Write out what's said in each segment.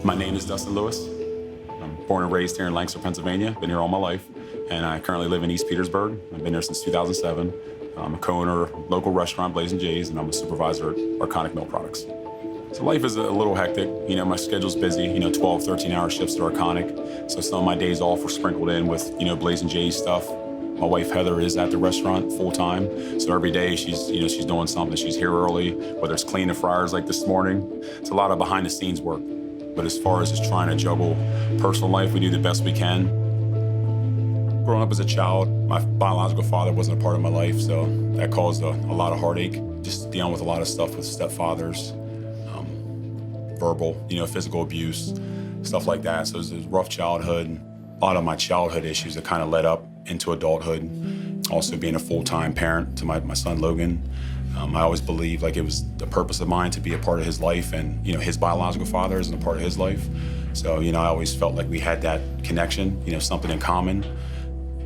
My name is Dustin Lewis. I'm born and raised here in Lancaster, Pennsylvania. Been here all my life, and I currently live in East Petersburg. I've been here since 2007. I'm a co-owner of a local restaurant, Blazing J's, and I'm a supervisor at Arconic Milk Products. So life is a little hectic. You know, my schedule's busy, 12, 13-hour shifts at Arconic. So some of my days off were sprinkled in with, Blazing J's stuff. My wife, Heather, is at the restaurant full-time. So every day she's doing something. She's here early, whether it's cleaning the fryers like this morning. It's a lot of behind-the-scenes work. But as far as just trying to juggle personal life, we do the best we can. Growing up as a child, my biological father wasn't a part of my life, so that caused a lot of heartache. Just dealing with a lot of stuff with stepfathers, verbal, physical abuse, stuff like that. So it was a rough childhood. A lot of my childhood issues that kind of led up into adulthood. Also being a full-time parent to my son, Logan. I always believed like it was the purpose of mine to be a part of his life, and his biological father isn't a part of his life. So I always felt like we had that connection, something in common.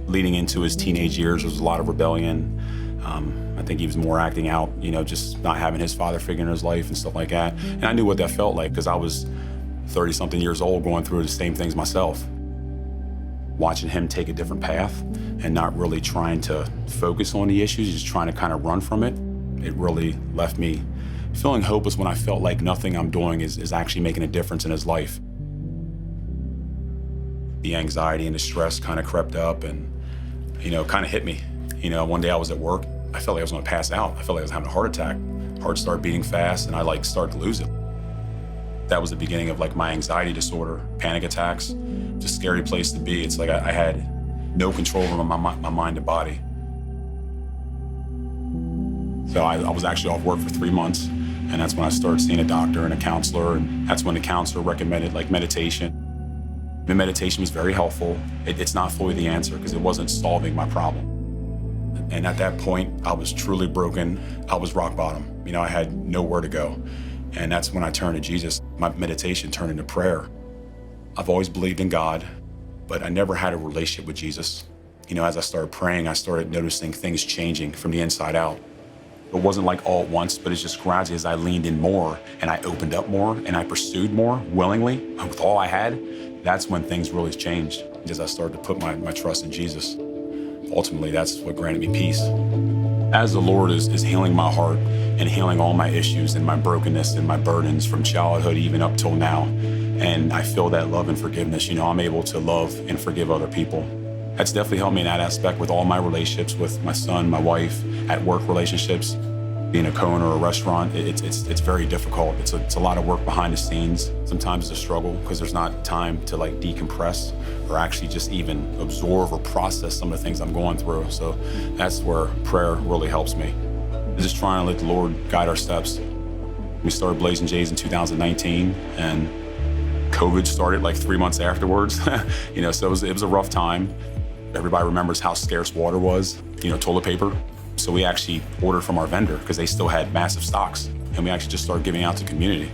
Leading into his teenage years, there was a lot of rebellion. I think he was more acting out, just not having his father figure in his life and stuff like that. And I knew what that felt like because I was 30-something years old going through the same things myself. Watching him take a different path and not really trying to focus on the issues, just trying to kind of run from it. It really left me feeling hopeless when I felt like nothing I'm doing is actually making a difference in his life. The anxiety and the stress kind of crept up and, kind of hit me. One day I was at work, I felt like I was gonna pass out. I felt like I was having a heart attack. Heart started beating fast and I started to lose it. That was the beginning of my anxiety disorder, panic attacks. It's a scary place to be. It's like I had no control over my mind and body. So I was actually off work for 3 months, and that's when I started seeing a doctor and a counselor, and that's when the counselor recommended meditation. The meditation was very helpful. It's not fully the answer because it wasn't solving my problem. And at that point, I was truly broken. I was rock bottom. I had nowhere to go. And that's when I turned to Jesus. My meditation turned into prayer. I've always believed in God, but I never had a relationship with Jesus. As I started praying, I started noticing things changing from the inside out. It wasn't all at once, but it's just gradually as I leaned in more and I opened up more and I pursued more willingly with all I had, that's when things really changed because I started to put my trust in Jesus. Ultimately, that's what granted me peace. As the Lord is healing my heart and healing all my issues and my brokenness and my burdens from childhood even up till now, and I feel that love and forgiveness, I'm able to love and forgive other people. That's definitely helped me in that aspect with all my relationships with my son, my wife, at work relationships. Being a co-owner of a restaurant, it's very difficult. It's a lot of work behind the scenes. Sometimes it's a struggle because there's not time to decompress or actually just even absorb or process some of the things I'm going through. So that's where prayer really helps me. Just trying to let the Lord guide our steps. We started Blazing J's in 2019, and COVID started 3 months afterwards. So it was a rough time. Everybody remembers how scarce water was, toilet paper. So we actually ordered from our vendor because they still had massive stocks. And we actually just started giving out to the community,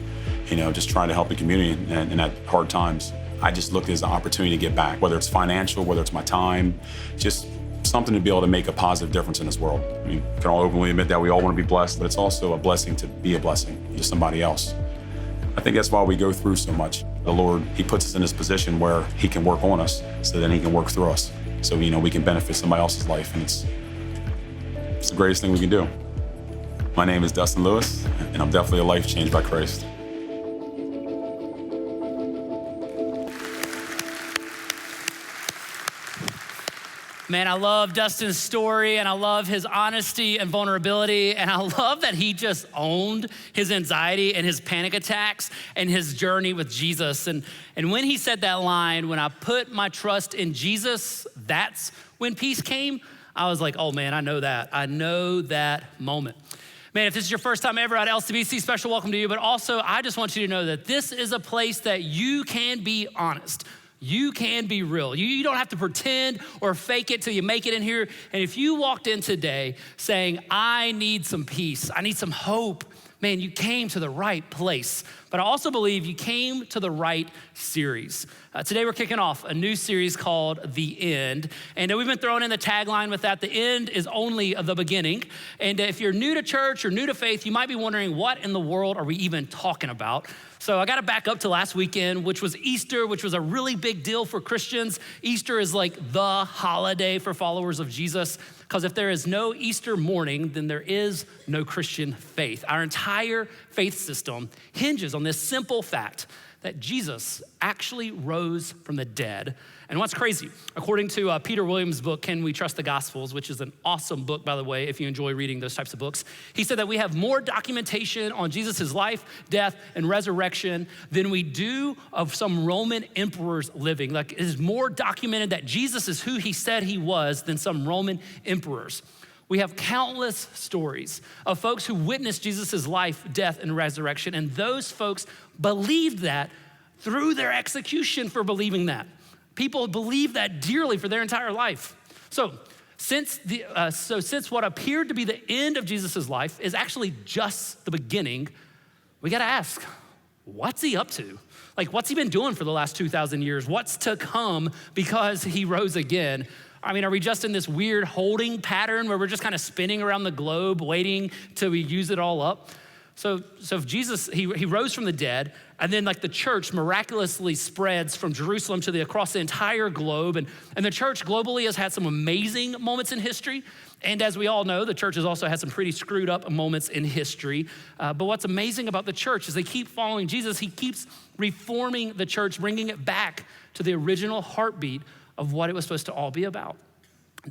just trying to help the community in that hard times. I just looked as an opportunity to get back, whether it's financial, whether it's my time, just something to be able to make a positive difference in this world. We can all openly admit that we all want to be blessed, but it's also a blessing to be a blessing to somebody else. I think that's why we go through so much. The Lord, He puts us in this position where He can work on us so then He can work through us. So, we can benefit somebody else's life, and it's the greatest thing we can do. My name is Dustin Lewis, and I'm definitely a life changed by Christ. Man, I love Dustin's story, and I love his honesty and vulnerability, and I love that he just owned his anxiety and his panic attacks and his journey with Jesus. And when he said that line, when I put my trust in Jesus, that's when peace came, I was like, oh man, I know that. I know that moment. Man, if this is your first time ever at LCBC, special welcome to you, but also I just want you to know that this is a place that you can be honest. You can be real. You don't have to pretend or fake it till you make it in here. And if you walked in today saying, I need some peace, I need some hope, man, you came to the right place. but I also believe you came to the right series. Today we're kicking off a new series called The End, and we've been throwing in the tagline with that, the end is only the beginning. And if you're new to church or new to faith, you might be wondering, what in the world are we even talking about? So I gotta back up to last weekend, which was Easter, which was a really big deal for Christians. Easter is like the holiday for followers of Jesus, because if there is no Easter morning, then there is no Christian faith. Our entire faith system hinges on this simple fact that Jesus actually rose from the dead. And what's crazy, according to Peter Williams' book, Can We Trust the Gospels, which is an awesome book, by the way, if you enjoy reading those types of books, he said that we have more documentation on Jesus' life, death, and resurrection than we do of some Roman emperors living. Like, it is more documented that Jesus is who he said he was than some Roman emperors. We have countless stories of folks who witnessed Jesus' life, death, and resurrection, and those folks believed that through their execution for believing that. People believe that dearly for their entire life. So since what appeared to be the end of Jesus' life is actually just the beginning, we gotta ask, what's he up to? Like, what's he been doing for the last 2,000 years? What's to come because he rose again? I mean, are we just in this weird holding pattern where we're just kind of spinning around the globe waiting till we use it all up? So if Jesus, he rose from the dead, and then like the church miraculously spreads from Jerusalem to across the entire globe. And the church globally has had some amazing moments in history. And as we all know, the church has also had some pretty screwed up moments in history. But what's amazing about the church is they keep following Jesus. He keeps reforming the church, bringing it back to the original heartbeat of what it was supposed to all be about.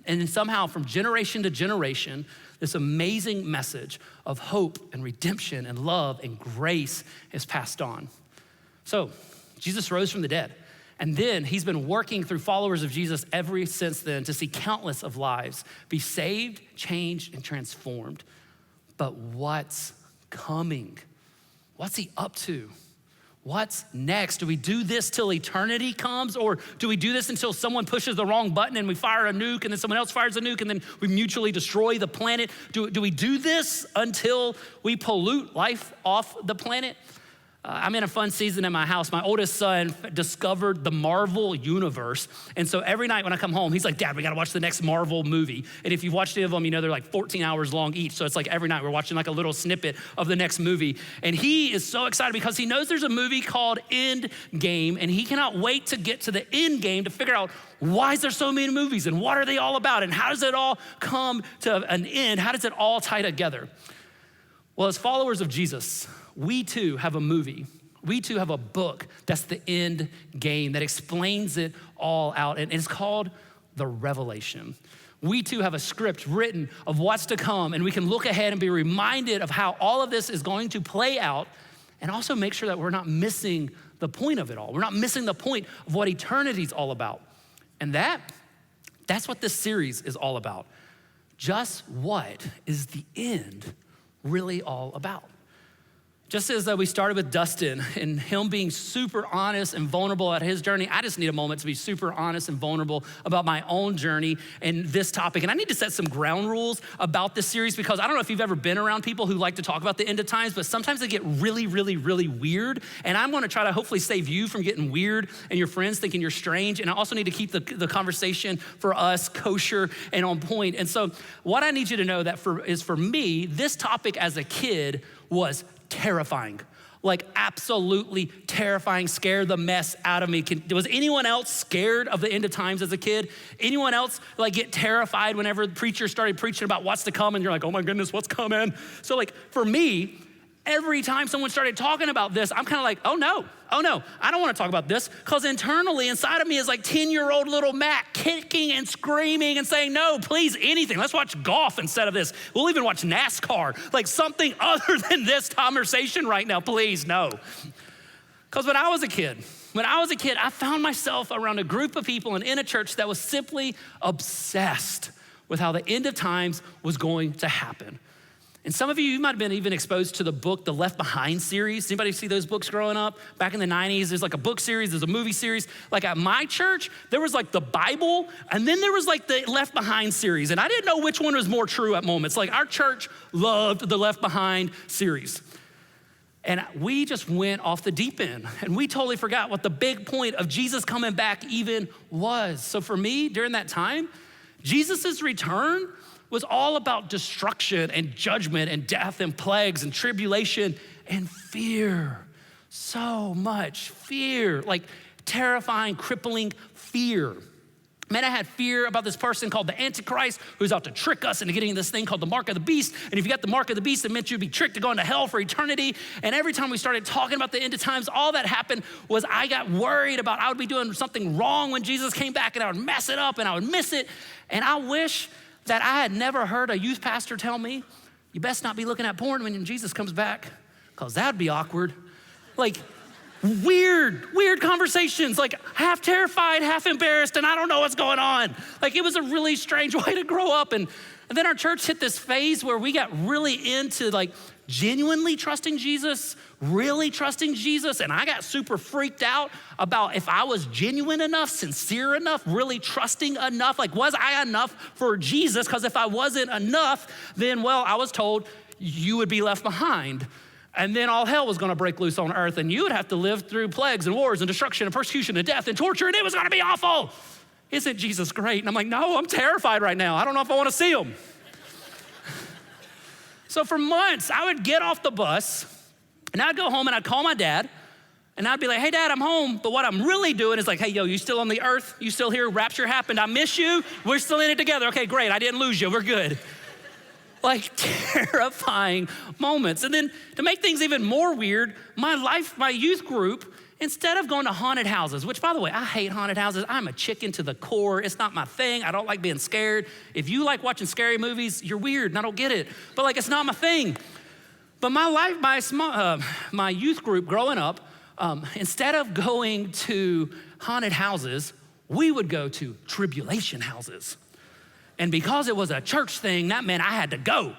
And then somehow from generation to generation, this amazing message of hope and redemption and love and grace is passed on. So Jesus rose from the dead. And then he's been working through followers of Jesus ever since then to see countless of lives be saved, changed, and transformed. But what's coming? What's he up to? What's next? Do we do this till eternity comes? Or do we do this until someone pushes the wrong button and we fire a nuke and then someone else fires a nuke and then we mutually destroy the planet? Do we do this until we pollute life off the planet? I'm in a fun season at my house. My oldest son discovered the Marvel universe. And so every night when I come home, he's like, Dad, we gotta watch the next Marvel movie. And if you've watched any of them, you know they're like 14 hours long each. So it's like every night we're watching like a little snippet of the next movie. And he is so excited because he knows there's a movie called End Game, and he cannot wait to get to the end game to figure out, why is there so many movies and what are they all about? And how does it all come to an end? How does it all tie together? Well, as followers of Jesus, we too have a movie. We too have a book that's the end game that explains it all out. And it's called The Revelation. We too have a script written of what's to come, and we can look ahead and be reminded of how all of this is going to play out, and also make sure that we're not missing the point of it all. We're not missing the point of what eternity's all about. And that's what this series is all about. Just what is the end really all about? Just as we started with Dustin and him being super honest and vulnerable at his journey, I just need a moment to be super honest and vulnerable about my own journey and this topic. And I need to set some ground rules about this series, because I don't know if you've ever been around people who like to talk about the end of times, but sometimes they get really, really, really weird. And I'm gonna try to hopefully save you from getting weird and your friends thinking you're strange. And I also need to keep the conversation for us kosher and on point. And so what I need you to know is for me, this topic as a kid was terrifying, like absolutely terrifying, scared the mess out of me. Was anyone else scared of the end of times as a kid? Anyone else like get terrified whenever the preacher started preaching about what's to come and you're like, oh my goodness, what's coming? So like for me, every time someone started talking about this, I'm kind of like, oh no, I don't want to talk about this, because internally inside of me is like 10-year-old little Matt kicking and screaming and saying, no, please, anything. Let's watch golf instead of this. We'll even watch NASCAR, like something other than this conversation right now, please, no. Because when I was a kid, I found myself around a group of people and in a church that was simply obsessed with how the end of times was going to happen. And some of you might have been even exposed to the book, the Left Behind series. Anybody see those books growing up? Back in the 90s, there's like a book series, there's a movie series. Like at my church, there was like the Bible, and then there was like the Left Behind series. And I didn't know which one was more true at moments. Like our church loved the Left Behind series. And we just went off the deep end, and we totally forgot what the big point of Jesus coming back even was. So for me, during that time, Jesus' return was all about destruction and judgment and death and plagues and tribulation and fear. So much fear, like terrifying, crippling fear. Man, I had fear about this person called the Antichrist who's out to trick us into getting this thing called the mark of the beast. And if you got the mark of the beast, it meant you'd be tricked to go into hell for eternity. And every time we started talking about the end of times, all that happened was I got worried about I would be doing something wrong when Jesus came back, and I would mess it up and I would miss it. And I wish that I had never heard a youth pastor tell me, you best not be looking at porn when Jesus comes back, because that'd be awkward. Like, weird conversations, like half terrified, half embarrassed, and I don't know what's going on. Like, it was a really strange way to grow up. And then our church hit this phase where we got really into like genuinely trusting Jesus, really trusting Jesus. And I got super freaked out about if I was genuine enough, sincere enough, really trusting enough. Like, was I enough for Jesus? Because if I wasn't enough, then, well, I was told you would be left behind. And then all hell was gonna break loose on earth, and you would have to live through plagues and wars and destruction and persecution and death and torture, and it was gonna be awful. Isn't Jesus great? And I'm like, no, I'm terrified right now. I don't know if I wanna see him. So for months, I would get off the bus, and I'd go home and I'd call my dad, and I'd be like, hey, Dad, I'm home. But what I'm really doing is like, hey, yo, you still on the earth? You still here? Rapture happened. I miss you. We're still in it together. Okay, great. I didn't lose you. We're good. Like, terrifying moments. And then to make things even more weird, my youth group, instead of going to haunted houses, which, by the way, I hate haunted houses. I'm a chicken to the core. It's not my thing. I don't like being scared. If you like watching scary movies, you're weird and I don't get it. But like, it's not my thing. But my youth group growing up, instead of going to haunted houses, we would go to tribulation houses. And because it was a church thing, that meant I had to go.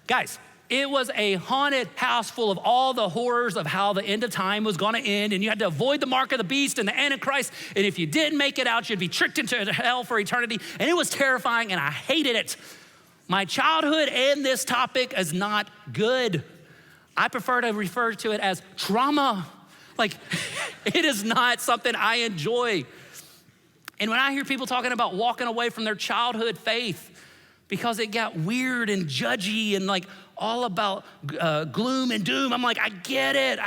Guys, it was a haunted house full of all the horrors of how the end of time was gonna end, and you had to avoid the mark of the beast and the Antichrist, and if you didn't make it out, you'd be tricked into hell for eternity, and it was terrifying, and I hated it. My childhood and this topic is not good. I prefer to refer to it as trauma. Like, it is not something I enjoy. And when I hear people talking about walking away from their childhood faith because it got weird and judgy and like all about gloom and doom, I'm like, I get it.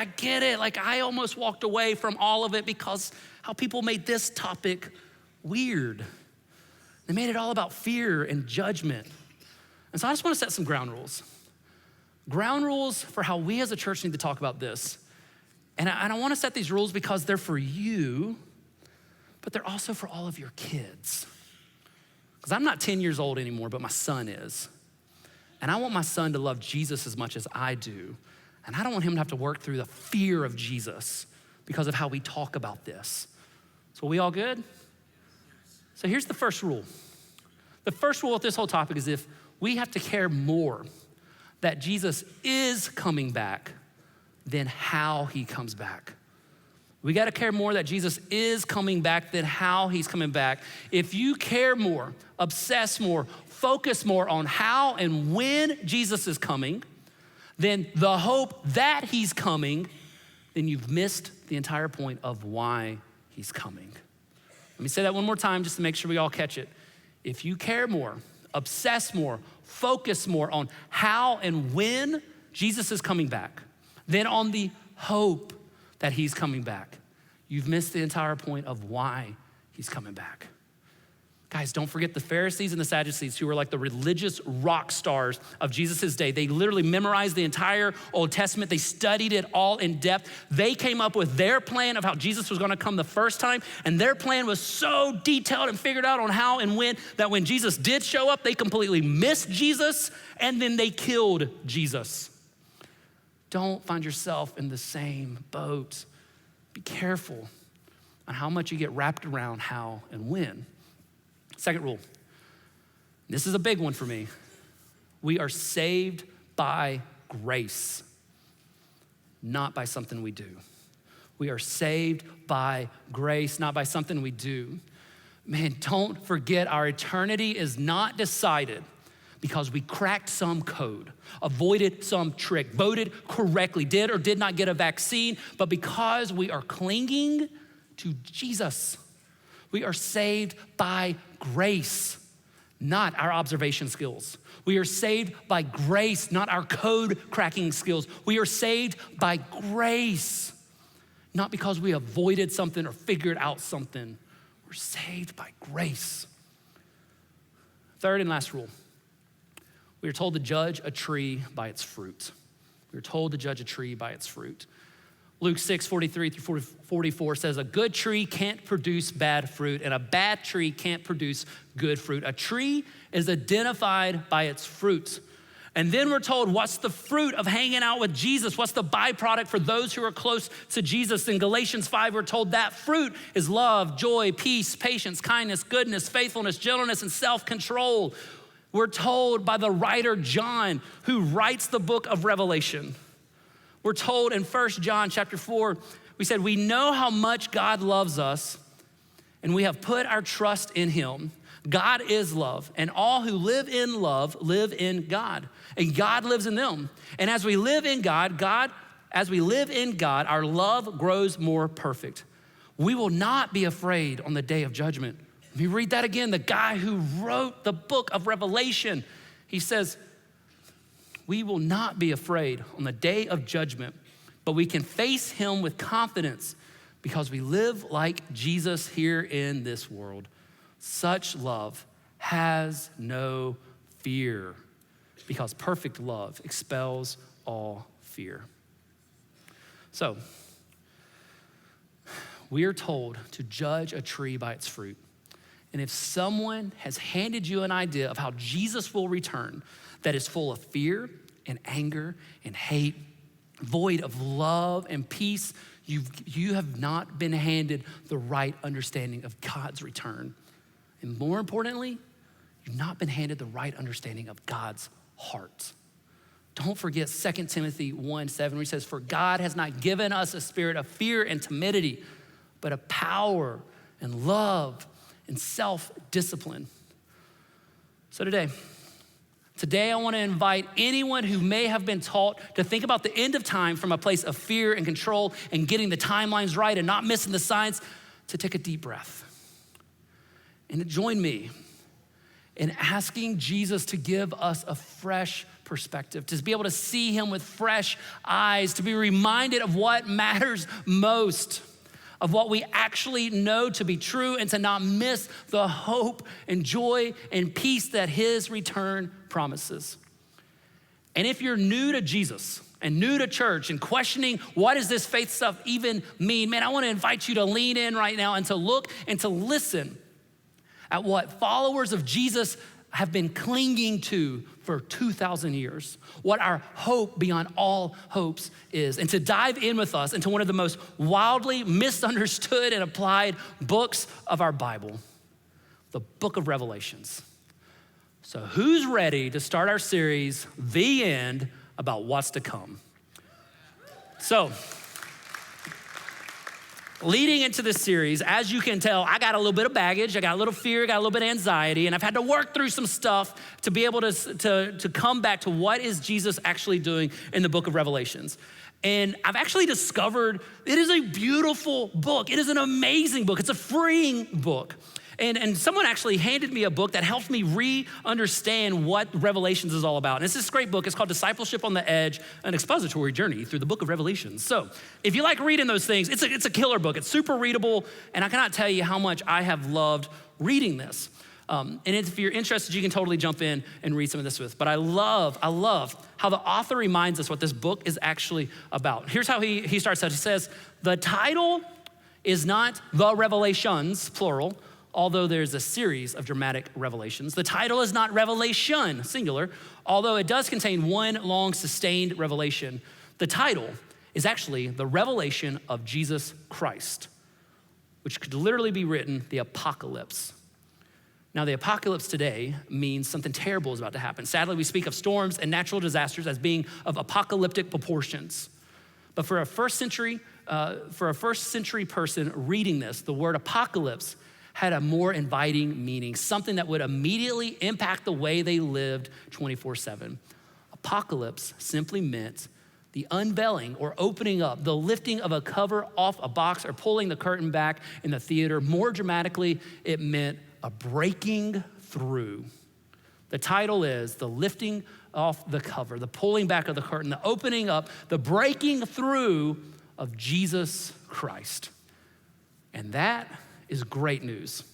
Like, I almost walked away from all of it because how people made this topic weird. They made it all about fear and judgment. And so I just want to set some ground rules. Ground rules for how we as a church need to talk about this. And I want to set these rules because they're for you, but they're also for all of your kids. Because I'm not 10 years old anymore, but my son is. And I want my son to love Jesus as much as I do. And I don't want him to have to work through the fear of Jesus because of how we talk about this. So we all good? So here's the first rule. The first rule with this whole topic is if we have to care more that Jesus is coming back than how he comes back. We gotta care more that Jesus is coming back than how he's coming back. If you care more, obsess more, focus more on how and when Jesus is coming than the hope that he's coming, then you've missed the entire point of why he's coming. Let me say that one more time just to make sure we all catch it. If you care more, obsess more, focus more on how and when Jesus is coming back than on the hope that he's coming back, you've missed the entire point of why he's coming back. Guys, don't forget the Pharisees and the Sadducees, who were like the religious rock stars of Jesus' day. They literally memorized the entire Old Testament. They studied it all in depth. They came up with their plan of how Jesus was gonna come the first time, and their plan was so detailed and figured out on how and when that when Jesus did show up, they completely missed Jesus, and then they killed Jesus. Don't find yourself in the same boat. Be careful on how much you get wrapped around how and when. Second rule, this is a big one for me. We are saved by grace, not by something we do. We are saved by grace, not by something we do. Man, don't forget our eternity is not decided because we cracked some code, avoided some trick, voted correctly, did or did not get a vaccine, but because we are clinging to Jesus. We are saved by grace, not our observation skills. We are saved by grace, not our code cracking skills. We are saved by grace, not because we avoided something or figured out something. We're saved by grace. Third and last rule. We are told to judge a tree by its fruit. We are told to judge a tree by its fruit. Luke 6:43-44 says, a good tree can't produce bad fruit, and a bad tree can't produce good fruit. A tree is identified by its fruit. And then we're told what's the fruit of hanging out with Jesus? What's the byproduct for those who are close to Jesus? In Galatians 5, we're told that fruit is love, joy, peace, patience, kindness, goodness, faithfulness, gentleness, and self-control. We're told by the writer John, who writes the book of Revelation. We're told in 1 John chapter 4, we said, we know how much God loves us, and we have put our trust in him. God is love, and all who live in love live in God, and God lives in them. And as we live in God, our love grows more perfect. We will not be afraid on the day of judgment. Let me read that again. The guy who wrote the book of Revelation, he says, we will not be afraid on the day of judgment, but we can face him with confidence because we live like Jesus here in this world. Such love has no fear because perfect love expels all fear. So, we are told to judge a tree by its fruit. And if someone has handed you an idea of how Jesus will return that is full of fear and anger and hate, void of love and peace, you have not been handed the right understanding of God's return. And more importantly, you've not been handed the right understanding of God's heart. Don't forget 2 Timothy 1:7, where he says, for God has not given us a spirit of fear and timidity, but of power and love and self-discipline. So today I want to invite anyone who may have been taught to think about the end of time from a place of fear and control and getting the timelines right and not missing the signs, to take a deep breath and to join me in asking Jesus to give us a fresh perspective, to be able to see him with fresh eyes, to be reminded of what matters most, of what we actually know to be true, and to not miss the hope and joy and peace that his return promises. And if you're new to Jesus and new to church and questioning what does this faith stuff even mean, man, I want to invite you to lean in right now and to look and to listen at what followers of Jesus have been clinging to for 2,000 years, what our hope beyond all hopes is, and to dive in with us into one of the most wildly misunderstood and applied books of our Bible, the book of Revelations. So who's ready to start our series, The End, about what's to come? So, leading into this series, as you can tell, I got a little bit of baggage, I got a little fear, I got a little bit of anxiety, and I've had to work through some stuff to be able to come back to what is Jesus actually doing in the book of Revelations. And I've actually discovered it is a beautiful book. It is an amazing book. It's a freeing book. And someone actually handed me a book that helped me re-understand what Revelations is all about. And it's this great book. It's called Discipleship on the Edge, an expository journey through the book of Revelations. So if you like reading those things, it's a killer book. It's super readable, and I cannot tell you how much I have loved reading this. And if you're interested, you can totally jump in and read some of this with. But I love how the author reminds us what this book is actually about. Here's how he starts out. He says, the title is not The Revelations, plural, although there's a series of dramatic revelations. The title is not Revelation, singular, although it does contain one long sustained revelation. The title is actually the revelation of Jesus Christ, which could literally be written the apocalypse. Now, the apocalypse today means something terrible is about to happen. Sadly, we speak of storms and natural disasters as being of apocalyptic proportions. But for a first century person reading this, the word apocalypse had a more inviting meaning, something that would immediately impact the way they lived 24/7. Apocalypse simply meant the unveiling or opening up, the lifting of a cover off a box or pulling the curtain back in the theater. More dramatically, it meant a breaking through. The title is the lifting off the cover, the pulling back of the curtain, the opening up, the breaking through of Jesus Christ. And that is great news.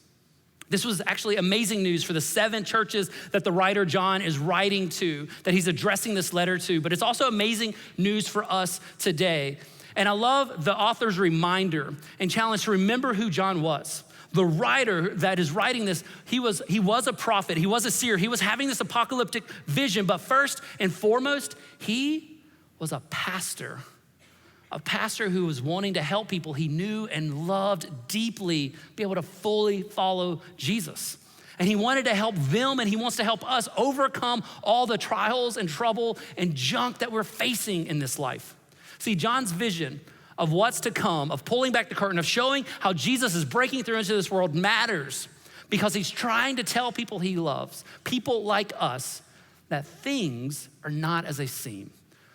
This was actually amazing news for the 7 churches that the writer John is writing to, that he's addressing this letter to, but it's also amazing news for us today. And I love the author's reminder and challenge to remember who John was. The writer that is writing this, he was a prophet, he was a seer, he was having this apocalyptic vision, but first and foremost, he was a pastor who was wanting to help people he knew and loved deeply be able to fully follow Jesus. And he wanted to help them, and he wants to help us overcome all the trials and trouble and junk that we're facing in this life. See, John's vision of what's to come, of pulling back the curtain, of showing how Jesus is breaking through into this world matters because he's trying to tell people he loves, people like us, that things are not as they seem.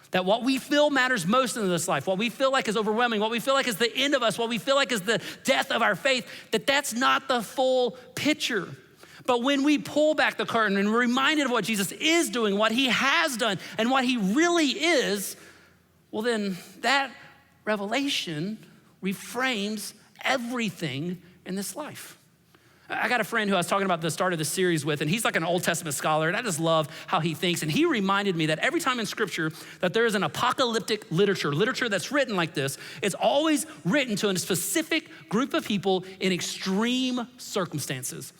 That what we feel matters most in this life, what we feel like is overwhelming, what we feel like is the end of us, what we feel like is the death of our faith, that's not the full picture. But when we pull back the curtain and we're reminded of what Jesus is doing, what he has done, and what he really is, well then that revelation reframes everything in this life. I got a friend who I was talking about the start of the series with, and he's like an Old Testament scholar, and I just love how he thinks. And he reminded me that every time in scripture that there is an apocalyptic literature that's written like this, it's always written to a specific group of people in extreme circumstances.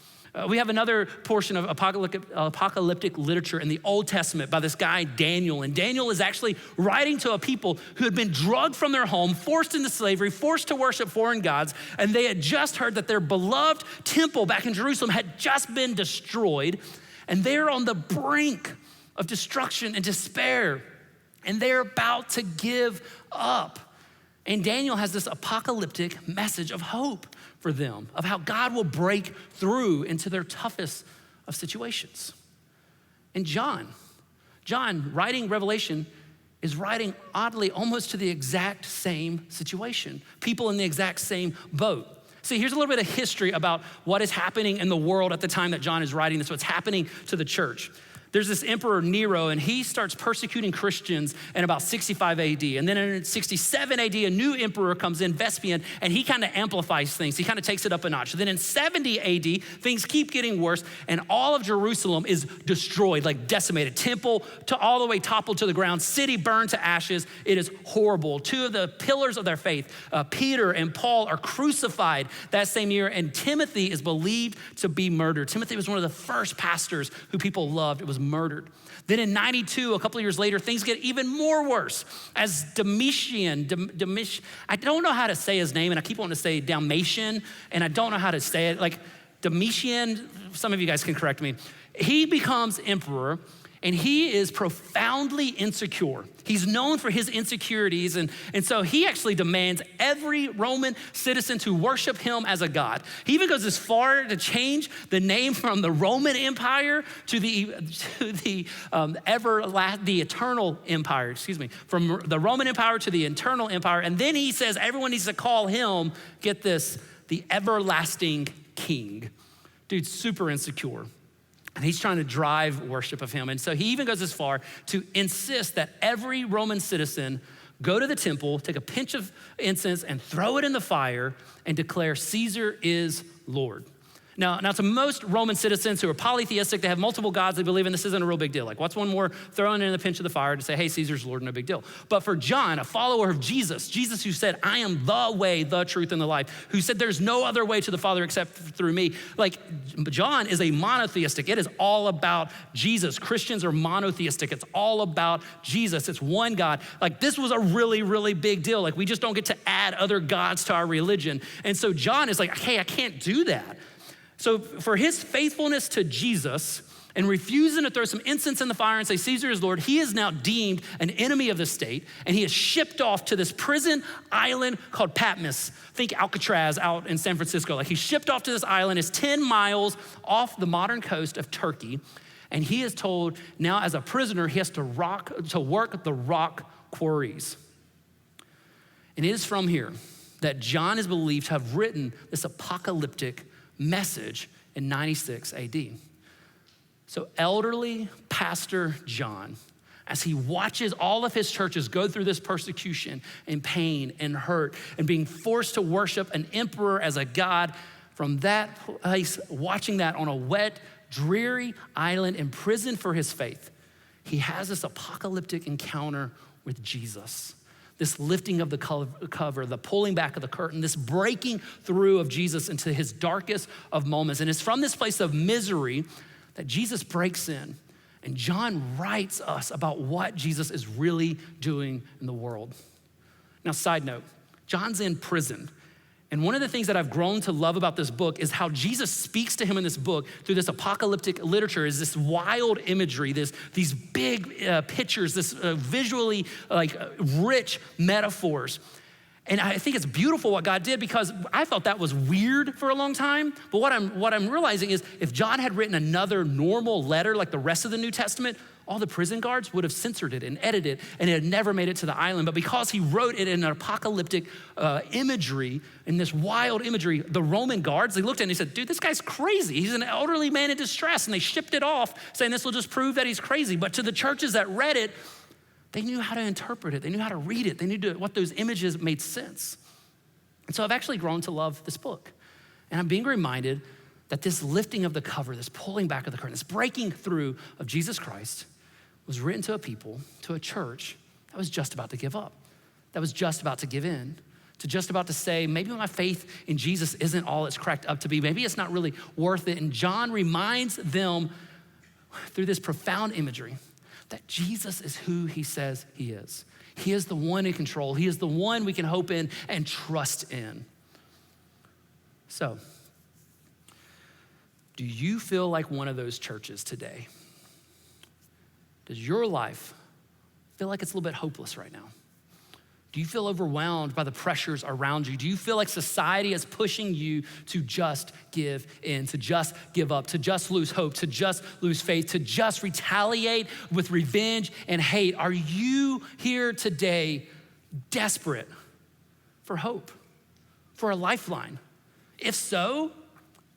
We have another portion of apocalyptic literature in the Old Testament by this guy, Daniel. And Daniel is actually writing to a people who had been drugged from their home, forced into slavery, forced to worship foreign gods. And they had just heard that their beloved temple back in Jerusalem had just been destroyed. And they're on the brink of destruction and despair. And they're about to give up. And Daniel has this apocalyptic message of hope for them, of how God will break through into their toughest of situations. And John writing Revelation is writing oddly almost to the exact same situation, people in the exact same boat. See, here's a little bit of history about what is happening in the world at the time that John is writing this, what's happening to the church. There's this emperor Nero, and he starts persecuting Christians in about 65 AD. And then in 67 AD, a new emperor comes in, Vespasian, and he kind of amplifies things. He kind of takes it up a notch. Then in 70 AD, things keep getting worse, and all of Jerusalem is destroyed, like decimated. Temple to all the way toppled to the ground, city burned to ashes. It is horrible. 2 of the pillars of their faith, Peter and Paul, are crucified that same year, and Timothy is believed to be murdered. Timothy was one of the first pastors who people loved. It was murdered. Then in 92, a couple of years later, things get even more worse as Domitian, I don't know how to say his name, and I keep wanting to say Dalmatian, and I don't know how to say it, like Domitian, some of you guys can correct me. He becomes emperor, and he is profoundly insecure. He's known for his insecurities, and so he actually demands every Roman citizen to worship him as a god. He even goes as far to change the name from the Roman Empire to the eternal empire, from the Roman Empire to the eternal empire. And then he says everyone needs to call him, get this, the everlasting king. Dude's super insecure. And he's trying to drive worship of him. And so he even goes as far to insist that every Roman citizen go to the temple, take a pinch of incense and throw it in the fire and declare Caesar is Lord. Now to most Roman citizens who are polytheistic, they have multiple gods they believe in, this isn't a real big deal. Like, what's one more throwing in the pinch of the fire to say, hey, Caesar's Lord, no big deal. But for John, a follower of Jesus who said, I am the way, the truth, and the life, who said there's no other way to the Father except through me. Like, John is a monotheistic. It is all about Jesus. Christians are monotheistic. It's all about Jesus. It's one God. Like, this was a really, really big deal. Like, we just don't get to add other gods to our religion. And so John is like, hey, I can't do that. So for his faithfulness to Jesus, and refusing to throw some incense in the fire and say, Caesar is Lord, he is now deemed an enemy of the state, and he is shipped off to this prison island called Patmos. Think Alcatraz out in San Francisco. Like, he's shipped off to this island. It's 10 miles off the modern coast of Turkey, and he is told now as a prisoner, he has to work the rock quarries. And it is from here that John is believed to have written this apocalyptic message in 96 AD. So elderly Pastor John, as he watches all of his churches go through this persecution and pain and hurt and being forced to worship an emperor as a god, from that place, watching that on a wet, dreary island, imprisoned for his faith, he has this apocalyptic encounter with Jesus. This lifting of the cover, the pulling back of the curtain, this breaking through of Jesus into his darkest of moments. And it's from this place of misery that Jesus breaks in, and John writes us about what Jesus is really doing in the world. Now, side note, John's in prison. And one of the things that I've grown to love about this book is how Jesus speaks to him in this book through this apocalyptic literature, is this wild imagery, these big pictures, this visually rich metaphors. And I think it's beautiful what God did, because I thought that was weird for a long time. But what I'm realizing is, if John had written another normal letter like the rest of the New Testament, all the prison guards would have censored it and edited it, and it had never made it to the island. But because he wrote it in an apocalyptic imagery, in this wild imagery, the Roman guards, they looked at it and they said, dude, this guy's crazy. He's an elderly man in distress. And they shipped it off, saying this will just prove that he's crazy. But to the churches that read it, they knew how to interpret it. They knew how to read it. They knew what those images made sense. And so I've actually grown to love this book. And I'm being reminded that this lifting of the cover, this pulling back of the curtain, this breaking through of Jesus Christ was written to a people, to a church that was just about to give up, that was just about to give in, to just about to say, maybe my faith in Jesus isn't all it's cracked up to be. Maybe it's not really worth it. And John reminds them through this profound imagery that Jesus is who he says he is. He is the one in control. He is the one we can hope in and trust in. So, do you feel like one of those churches today? Does your life feel like it's a little bit hopeless right now? Do you feel overwhelmed by the pressures around you? Do you feel like society is pushing you to just give in, to just give up, to just lose hope, to just lose faith, to just retaliate with revenge and hate? Are you here today desperate for hope, for a lifeline? If so,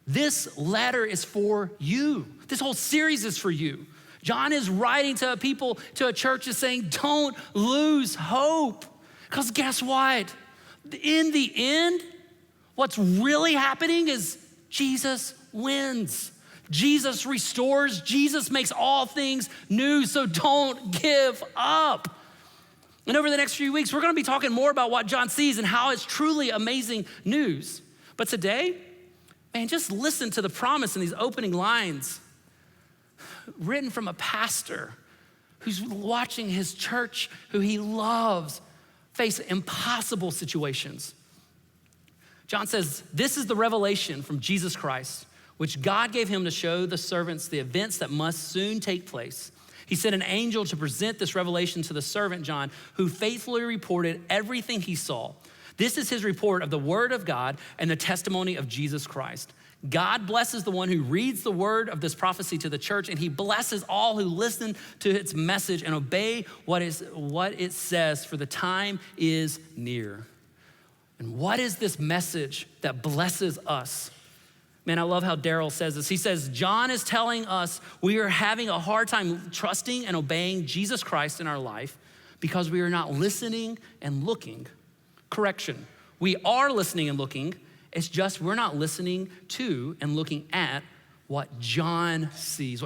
this letter is for you. This whole series is for you. John is writing to people, to a church, is saying, don't lose hope. Because guess what? In the end, what's really happening is Jesus wins. Jesus restores. Jesus makes all things new. So don't give up. And over the next few weeks, we're going to be talking more about what John sees and how it's truly amazing news. But today, man, just listen to the promise in these opening lines written from a pastor who's watching his church, who he loves, face impossible situations. John says, this is the revelation from Jesus Christ, which God gave him to show the servants the events that must soon take place. He sent an angel to present this revelation to the servant John, who faithfully reported everything he saw. This is his report of the word of God and the testimony of Jesus Christ. God blesses the one who reads the word of this prophecy to the church, and he blesses all who listen to its message and obey what it says, for the time is near. And what is this message that blesses us? Man, I love how Daryl says this. He says, John is telling us we are having a hard time trusting and obeying Jesus Christ in our life because we are not listening and looking. Correction, we are listening and looking. It's just we're not listening to and looking at what John sees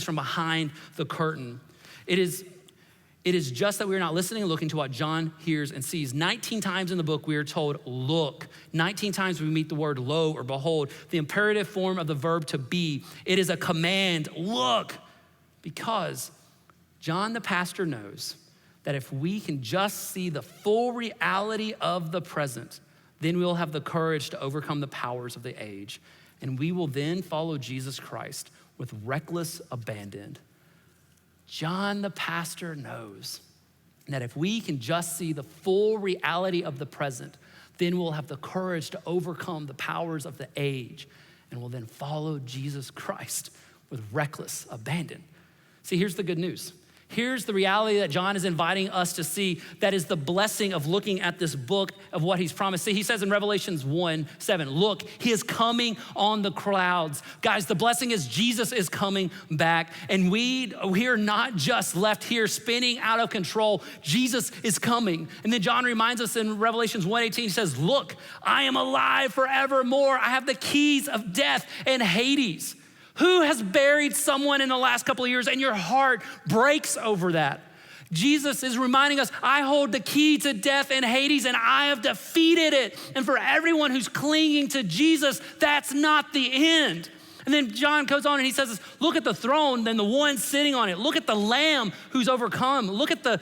from behind the curtain. It is just that we're not listening and looking to what John hears and sees. 19 times in the book, we are told, look. 19 times we meet the word lo or behold, the imperative form of the verb to be. It is a command, look, because John the pastor knows that if we can just see the full reality of the present, then we'll have the courage to overcome the powers of the age and we will then follow Jesus Christ with reckless abandon. John the pastor knows that if we can just see the full reality of the present, then we'll have the courage to overcome the powers of the age, and we'll then follow Jesus Christ with reckless abandon. See, here's the good news. Here's the reality that John is inviting us to see that is the blessing of looking at this book of what he's promised. See, he says in Revelations 1:7, look, he is coming on the clouds. Guys, the blessing is Jesus is coming back, and we are not just left here spinning out of control. Jesus is coming. And then John reminds us in Revelations 1:18, he says, look, I am alive forevermore. I have the keys of death and Hades. Who has buried someone in the last couple of years and your heart breaks over that? Jesus is reminding us, I hold the key to death and Hades and I have defeated it. And for everyone who's clinging to Jesus, that's not the end. And then John goes on and he says this, look at the throne, then the one sitting on it. Look at the lamb who's overcome. Look at the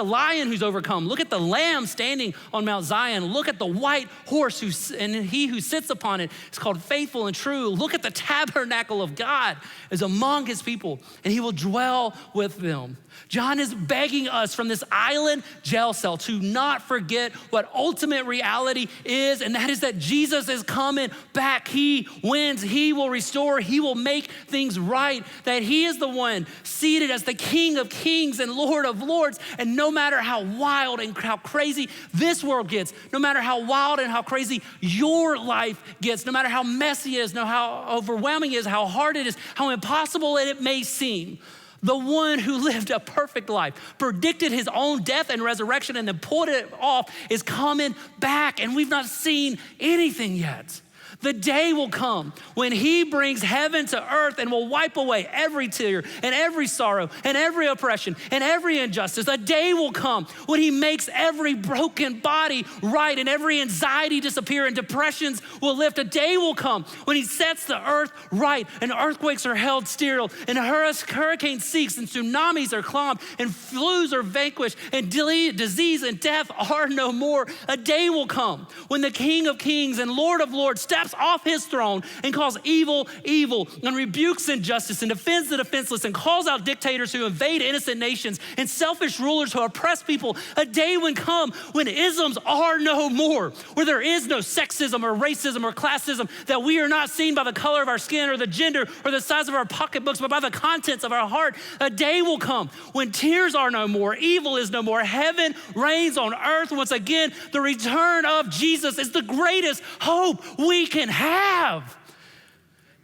lion who's overcome. Look at the lamb standing on Mount Zion. Look at the white horse and he who sits upon it is called faithful and true. Look at the tabernacle of God is among his people and he will dwell with them. John is begging us from this island jail cell to not forget what ultimate reality is, and that is that Jesus is coming back. He wins, he will restore, he will make things right, that he is the one seated as the King of Kings and Lord of Lords. And no matter how wild and how crazy this world gets, no matter how wild and how crazy your life gets, no matter how messy it is, no how overwhelming it is, how hard it is, how impossible it may seem, the one who lived a perfect life, predicted his own death and resurrection and then pulled it off is coming back, and we've not seen anything yet. The day will come when he brings heaven to earth and will wipe away every tear and every sorrow and every oppression and every injustice. A day will come when he makes every broken body right and every anxiety disappear and depressions will lift. A day will come when he sets the earth right and earthquakes are held still and hurricanes cease and tsunamis are calmed and flus are vanquished and disease and death are no more. A day will come when the King of Kings and Lord of Lords steps off his throne and calls evil, evil, and rebukes injustice and defends the defenseless and calls out dictators who invade innocent nations and selfish rulers who oppress people. A day will come when isms are no more, where there is no sexism or racism or classism, that we are not seen by the color of our skin or the gender or the size of our pocketbooks, but by the contents of our heart. A day will come when tears are no more, evil is no more, heaven reigns on earth once again. The return of Jesus is the greatest hope we can have.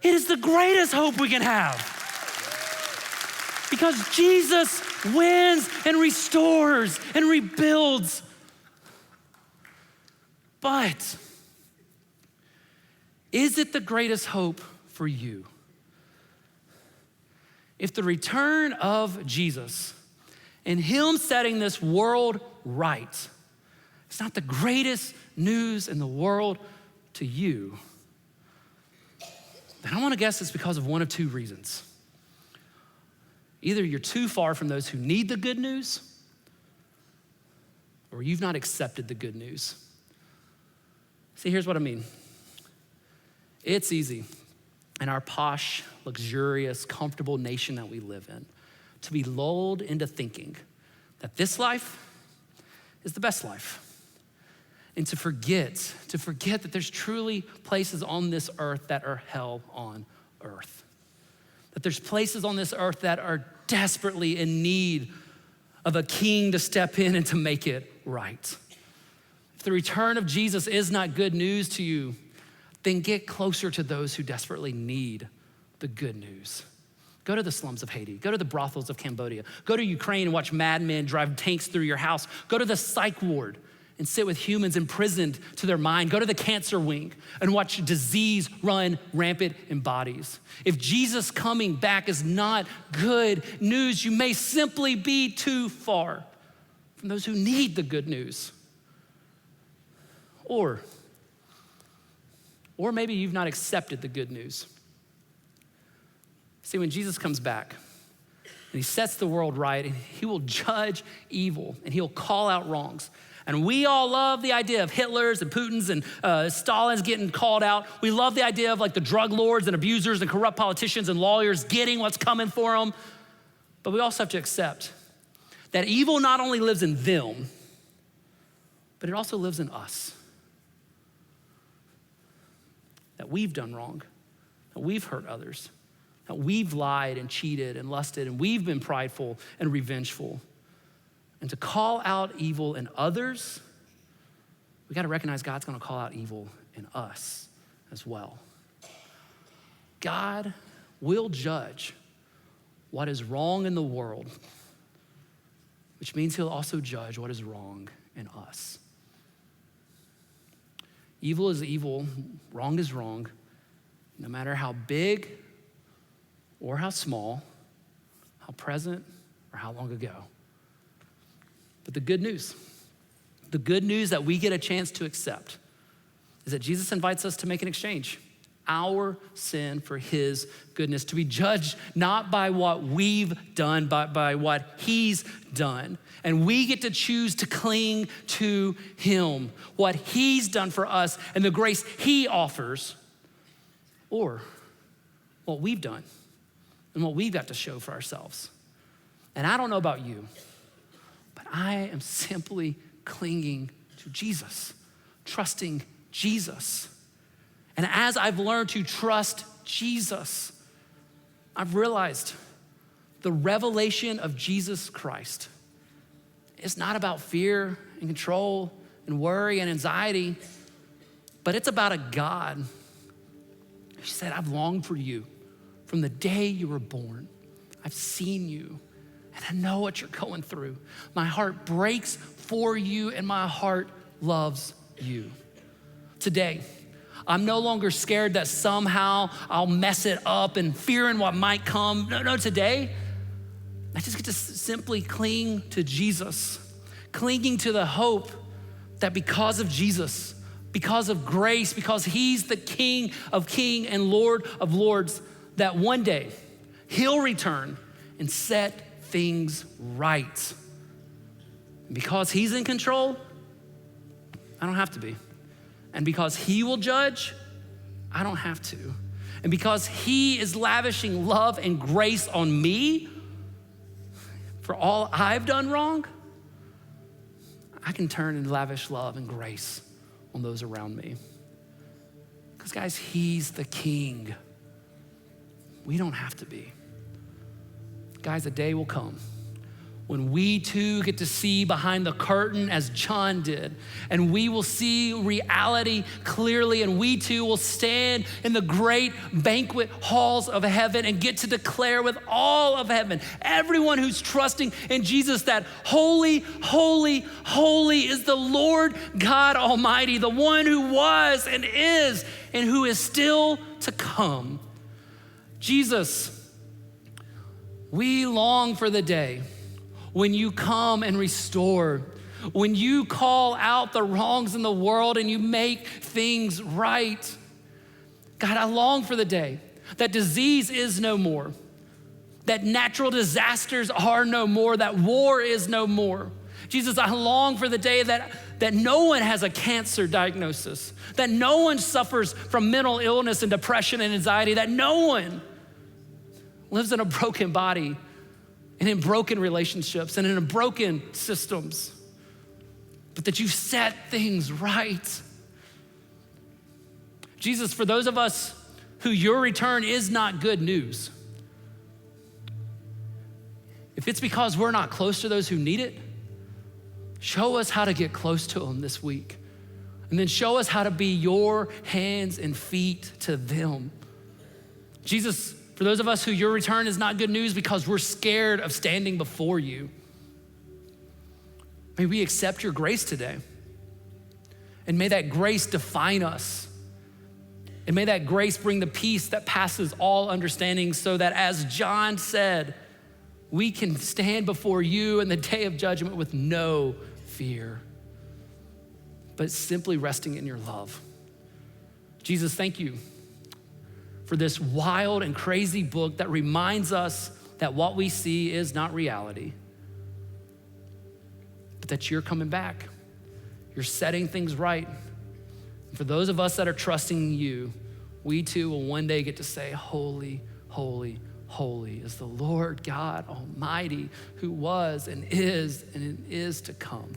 It is the greatest hope we can have because Jesus wins and restores and rebuilds. But is it the greatest hope for you? If the return of Jesus and him setting this world right is not the greatest news in the world to you, then I want to guess it's because of one of two reasons. Either you're too far from those who need the good news, or you've not accepted the good news. See, here's what I mean. It's easy in our posh, luxurious, comfortable nation that we live in to be lulled into thinking that this life is the best life. And to forget that there's truly places on this earth that are hell on earth. That there's places on this earth that are desperately in need of a king to step in and to make it right. If the return of Jesus is not good news to you, then get closer to those who desperately need the good news. Go to the slums of Haiti. Go to the brothels of Cambodia. Go to Ukraine and watch madmen drive tanks through your house. Go to the psych ward and sit with humans imprisoned to their mind. Go to the cancer wing and watch disease run rampant in bodies. If Jesus coming back is not good news, you may simply be too far from those who need the good news. Or maybe you've not accepted the good news. See, when Jesus comes back and he sets the world right and he will judge evil and he'll call out wrongs, And we all love the idea of Hitler's and Putin's and Stalin's getting called out. We love the idea of like the drug lords and abusers and corrupt politicians and lawyers getting what's coming for them. But we also have to accept that evil not only lives in them, but it also lives in us. That we've done wrong, that we've hurt others, that we've lied and cheated and lusted, and we've been prideful and revengeful. And to call out evil in others, we gotta recognize God's gonna call out evil in us as well. God will judge what is wrong in the world, which means he'll also judge what is wrong in us. Evil is evil, wrong is wrong, no matter how big or how small, how present or how long ago. But the good news that we get a chance to accept is that Jesus invites us to make an exchange. Our sin for his goodness, to be judged not by what we've done, but by what he's done. And we get to choose to cling to him, what he's done for us and the grace he offers, or what we've done and what we've got to show for ourselves. And I don't know about you, but I am simply clinging to Jesus, trusting Jesus. And as I've learned to trust Jesus, I've realized the revelation of Jesus Christ is not about fear and control and worry and anxiety, but it's about a God who said, I've longed for you from the day you were born. I've seen you and I know what you're going through. My heart breaks for you and my heart loves you. Today, I'm no longer scared that somehow I'll mess it up and fearing what might come. No, today, I just get to simply cling to Jesus, clinging to the hope that because of Jesus, because of grace, because he's the King of kings and Lord of lords, that one day he'll return and set things right. And because he's in control, I don't have to be. And because he will judge, I don't have to. And because he is lavishing love and grace on me for all I've done wrong, I can turn and lavish love and grace on those around me. Because guys, he's the King. We don't have to be. Guys, a day will come when we too get to see behind the curtain as John did, and we will see reality clearly, and we too will stand in the great banquet halls of heaven and get to declare with all of heaven, everyone who's trusting in Jesus, that holy, holy, holy is the Lord God Almighty, the one who was and who is still to come. Jesus, we long for the day when you come and restore, when you call out the wrongs in the world and you make things right. God, I long for the day that disease is no more, that natural disasters are no more, that war is no more. Jesus, I long for the day that no one has a cancer diagnosis, that no one suffers from mental illness and depression and anxiety, that no one lives in a broken body and in broken relationships and in broken systems, but that you set things right. Jesus, for those of us who your return is not good news, if it's because we're not close to those who need it, show us how to get close to them this week. And then show us how to be your hands and feet to them. Jesus, for those of us who your return is not good news because we're scared of standing before you, may we accept your grace today. And may that grace define us. And may that grace bring the peace that passes all understanding, so that, as John said, we can stand before you in the day of judgment with no fear, but simply resting in your love. Jesus, thank you for this wild and crazy book that reminds us that what we see is not reality, but that you're coming back, You're setting things right. And for those of us that are trusting you, we too will one day get to say, holy, holy, holy is the Lord God Almighty, who was and is to come.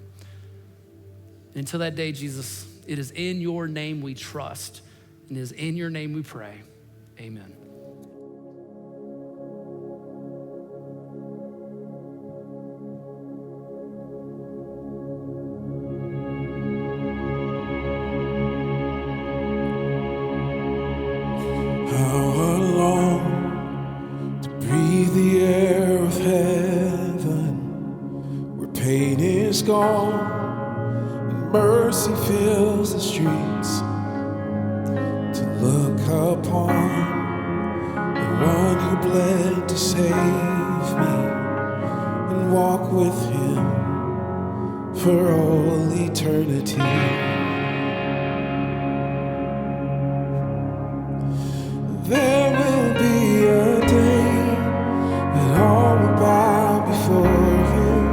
Until that day, Jesus, it is in your name we trust, and it is in your name we pray. Amen. How I long to breathe the air of heaven, where pain is gone and mercy fills the streets, to look upon the one who bled to save me and walk with him for all eternity. There will be a day when all will bow before him.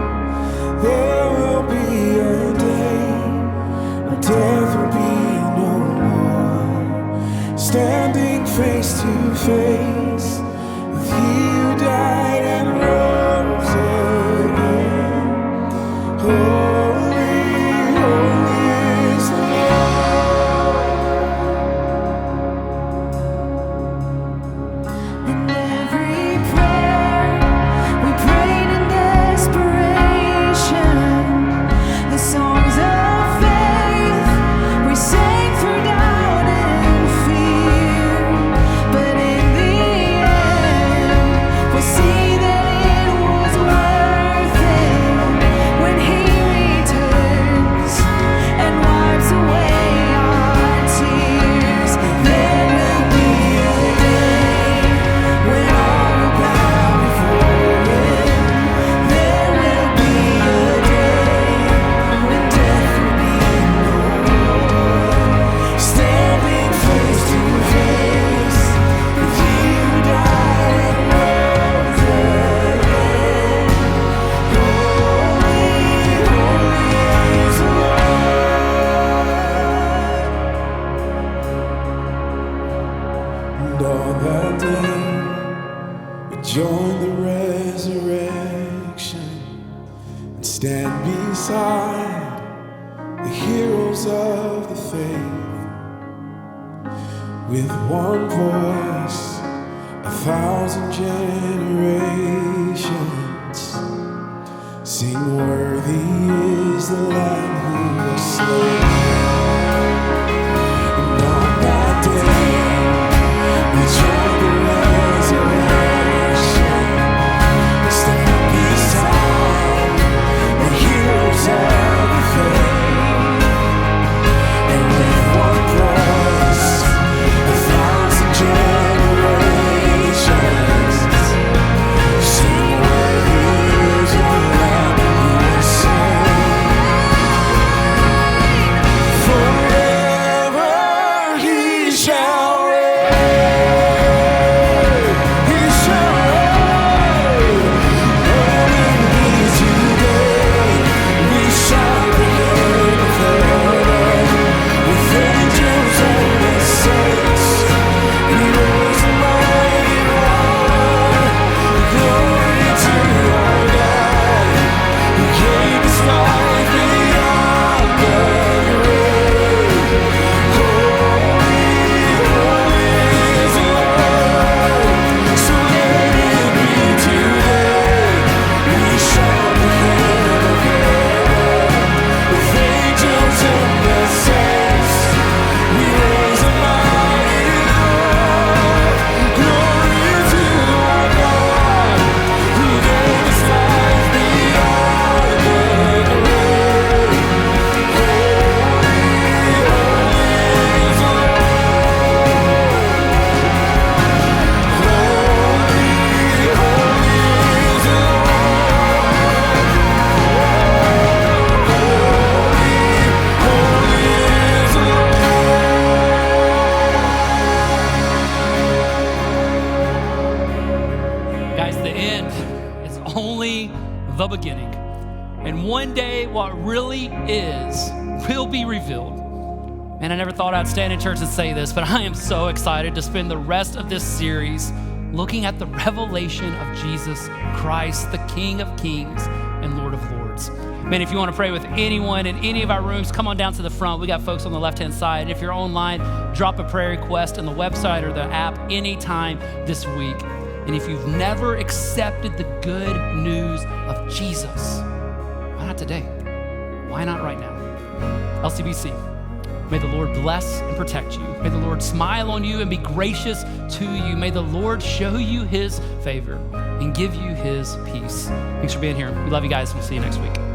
There will be a day when death will be no more. Standing face to face with he who died and rose again. Holy, holy is the Lord. In every prayer we prayed in desperation, the songs of faith we sang through doubt and fear. But in the end, we'll see that it was worth it when he returns and wipes away our tears. There will be a day when all will bow before him. There will be a day when death will be no more. Standing face to face with he who died and rose again. Holy, holy is the Lord. And on that day, we join the resurrection and stand beside the heroes of the faith. With one voice, 1,000 generations sing, worthy is the Lamb who was slain. And on that day, we join the resurrection, stand beside the heroes of the faith. And with one voice, 1,000 generations sing, worthy is the Lamb who was slain. Forever he shall reign. He shall reign. And in his today we shall reign forever with angels and the saints. He rose a mighty one. Glory to our God, who gave his life beyond the grave. Holy, holy is the Lord. So let it be today. We shall be forever with angels and the saints. We raise a mighty Lord. Glory to our God, who gave his life beyond the grave. Holy, holy is the Lord. Holy, holy is the Lord. Holy, holy is the Lord. Guys, the end is only the beginning. And one day, what really is will be revealed. Man, I never thought I'd stand in church and say this, but I am so excited to spend the rest of this series looking at the revelation of Jesus Christ, the King of Kings and Lord of Lords. Man, if you want to pray with anyone in any of our rooms, come on down to the front. We got folks on the left-hand side. And if you're online, drop a prayer request on the website or the app anytime this week. And if you've never accepted the good news of Jesus, why not today? Why not right now? LCBC, may the Lord bless and protect you. May the Lord smile on you and be gracious to you. May the Lord show you his favor and give you his peace. Thanks for being here. We love you guys. We'll see you next week.